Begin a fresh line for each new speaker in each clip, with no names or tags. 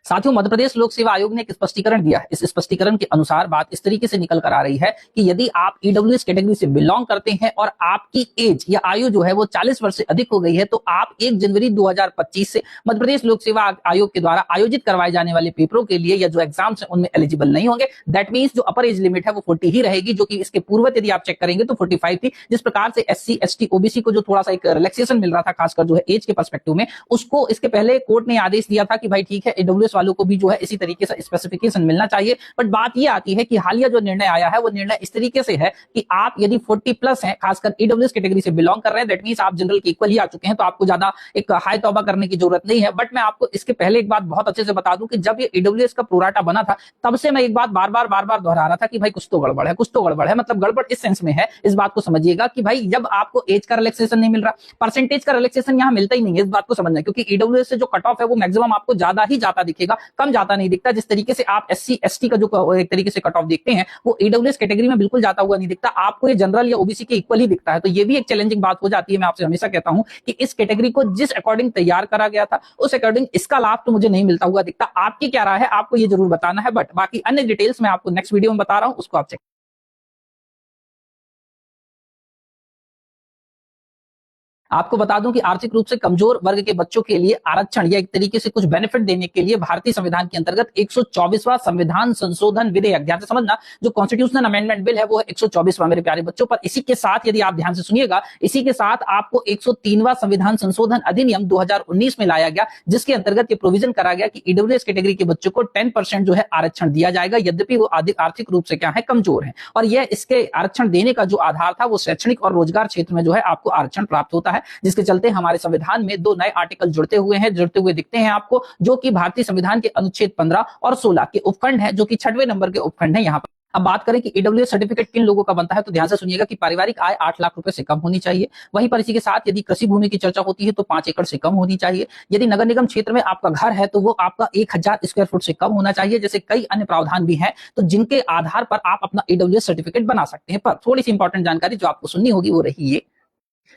साथियों, मध्य प्रदेश लोक सेवा आयोग ने एक स्पष्टीकरण दिया है। इस स्पष्टीकरण के अनुसार बात इस तरीके से निकल कर आ रही है कि यदि आप ईडब्ल्यूएस कैटेगरी से बिलोंग करते हैं और आपकी एज या आयु जो है वो 40 वर्ष से अधिक हो गई है, तो आप 1 जनवरी 2025 से मध्य प्रदेश लोक सेवा आयोग के द्वारा आयोजित करवाए जाने वाले पेपरों के लिए या जो एग्जाम्स हैं उनमें एलिजिबल नहीं होंगे। दैट मीन्स जो अपर एज लिमिट है वो 40 ही रहेगी, जो कि इसके पूर्व यदि आप चेक करेंगे तो 45 थी। जिस प्रकार से SC ST OBC को जो थोड़ा सा एक रिलैक्सेशन मिल रहा था, खासकर जो है एज के पर्सपेक्टिव में, उसको इसके पहले कोर्ट ने आदेश दिया था कि भाई ठीक है, ईडब्ल्यूएस वालों को भी जो है इसी तरीके से स्पेसिफिकेशन मिलना चाहिए। बट बात ये आती है कि हालिया जो निर्णय आया है वो निर्णय इस तरीके से है कि आप यदि 40 प्लस हैं, खासकर ईडब्ल्यूएस कैटेगरी से बिलोंग कर रहे हैं, दैट मींस आप जनरल के इक्वल ही आ चुके हैं, तो आपको ज्यादा एक हाई तौबा करने की जरूरत नहीं है। बट मैं आपको इसके पहले एक बात बहुत अच्छे से बता दूं कि जब ये ईडब्ल्यूएस का प्रोराटा बना था, तब से मैं एक बात बार बार दोहरा रहा था कि भाई कुछ तो गड़बड़ है, कुछ तो गड़बड़ है। मतलब गड़बड़ इस सेंस में है, इस बात को समझिएगा कि भाई जब आपको एज का रिलैक्सेशन नहीं मिल रहा, परसेंटेज का रिलैक्सेशन यहां मिलता ही नहीं है, इस बात को समझना है। क्योंकि ईडब्ल्यूएस से जो कट ऑफ है वो मैक्सिमम आपको ज्यादा ही जाता दिखेगा, कम जाता नहीं दिखता। जिस तरीके से आप SC ST का जो एक तरीके से कट ऑफ देखते हैं वो ईडब्ल्यूएस कैटेगरी में बिल्कुल जाता हुआ नहीं दिखता, आपको ये जनरल या ओबीसी के इक्वल ही दिखता है। तो ये भी एक चैलेंजिंग बात हो जाती है। मैं आपसे हमेशा कहता हूं कि इस कैटेगरी को जिस अकॉर्डिंग तैयार करा गया था उस अकॉर्डिंग इसका लाभ तो मुझे नहीं मिलता हुआ दिखता। आपकी क्या राय है, आपको ये जरूर बताना है। बट बाकी अन्य डिटेल्स मैं आपको नेक्स्ट वीडियो में बता रहा हूं, उसको आप चेक। आपको बता दूं कि आर्थिक रूप से कमजोर वर्ग के बच्चों के लिए आरक्षण या एक तरीके से कुछ बेनिफिट देने के लिए भारतीय संविधान के अंतर्गत 124वां संविधान संशोधन विधेयक, ध्यान से समझना, जो कॉन्स्टिट्यूशनल अमेंडमेंट बिल है वो है 124वां मेरे प्यारे बच्चों। पर इसी के साथ यदि आप ध्यान से सुनिएगा, इसी के साथ आपको 103वां संविधान संशोधन अधिनियम 2019 में लाया गया, जिसके अंतर्गत ये प्रोविजन करा गया कि ईडब्ल्यूएस कैटेगरी के बच्चों को 10% जो है आरक्षण दिया जाएगा, यद्यपि वो आर्थिक रूप से क्या है, कमजोर है। और यह इसके आरक्षण देने का जो आधार था वो शैक्षणिक और रोजगार क्षेत्र में जो है आपको आरक्षण प्राप्त होता है, जिसके चलते हमारे संविधान में 2 नए आर्टिकल जुड़ते हुए दिखते हैं आपको, जो कि भारतीय संविधान के अनुच्छेद 15 और 16 के उपखंड है, जो कि 6वें नंबर के उपखंड है यहाँ पर। अब बात करें कि ईडब्ल्यूएस सर्टिफिकेट किन लोगों का बनता है, तो ध्यान से सुनिएगा कि पारिवारिक आय 8 लाख रुपए से कम होनी चाहिए। वहीं पर इसी के साथ यदि कृषि भूमि की चर्चा होती है तो 5 एकड़ से कम होनी चाहिए। यदि नगर निगम क्षेत्र में आपका घर है तो वो आपका 1000 स्क्वायर फुट से कम होना चाहिए। जैसे कई अन्य प्रावधान भी हैं, तो जिनके आधार पर आप अपना ईडब्ल्यूएस सर्टिफिकेट बना सकते हैं। पर थोड़ी सी इंपॉर्टेंट जानकारी जो आपको सुननी होगी वो रही ये।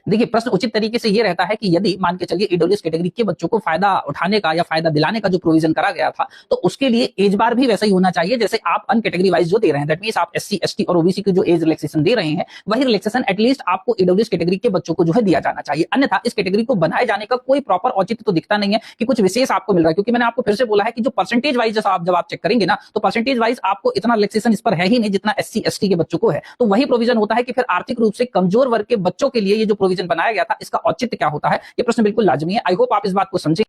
देखिए, प्रश्न उचित तरीके से ये रहता है कि यदि मान के चलिए ईडब्ल्यूएस कैटेगरी के बच्चों को फायदा उठाने का या फायदा दिलाने का जो प्रोविजन करा गया था, तो उसके लिए एज बार भी वैसा ही होना चाहिए जैसे आप अन कैटेगरी वाइज जो दे रहे हैं। दैट मींस आप SC ST और OBC की जो एज रिलैक्सेशन दे रहे हैं, वही रिलैक्सेशन एटलीस्ट आपको ईडब्ल्यूएस कैटेगरी के बच्चों को जो है दिया जाना चाहिए। अन्यथा इस कैटेगरी को बनाए जाने का कोई प्रॉपर औचित्य तो दिखता नहीं है कि कुछ विशेष आपको मिल रहा है। क्योंकि मैंने आपको फिर से बोला है कि जो परसेंटेज वाइज जब आप चेक करेंगे ना, तो परसेंटेज वाइज आपको इतना रिलैक्सेशन इस पर है ही नहीं जितना SC ST के बच्चों को है। तो वही प्रोविजन होता है कि फिर आर्थिक रूप से कमजोर वर्ग के बच्चों के लिए ये जो प्रोविजन बनाया गया था, इसका औचित्य क्या होता है, ये प्रश्न बिल्कुल लाजमी है। आई होप आप इस बात को समझें।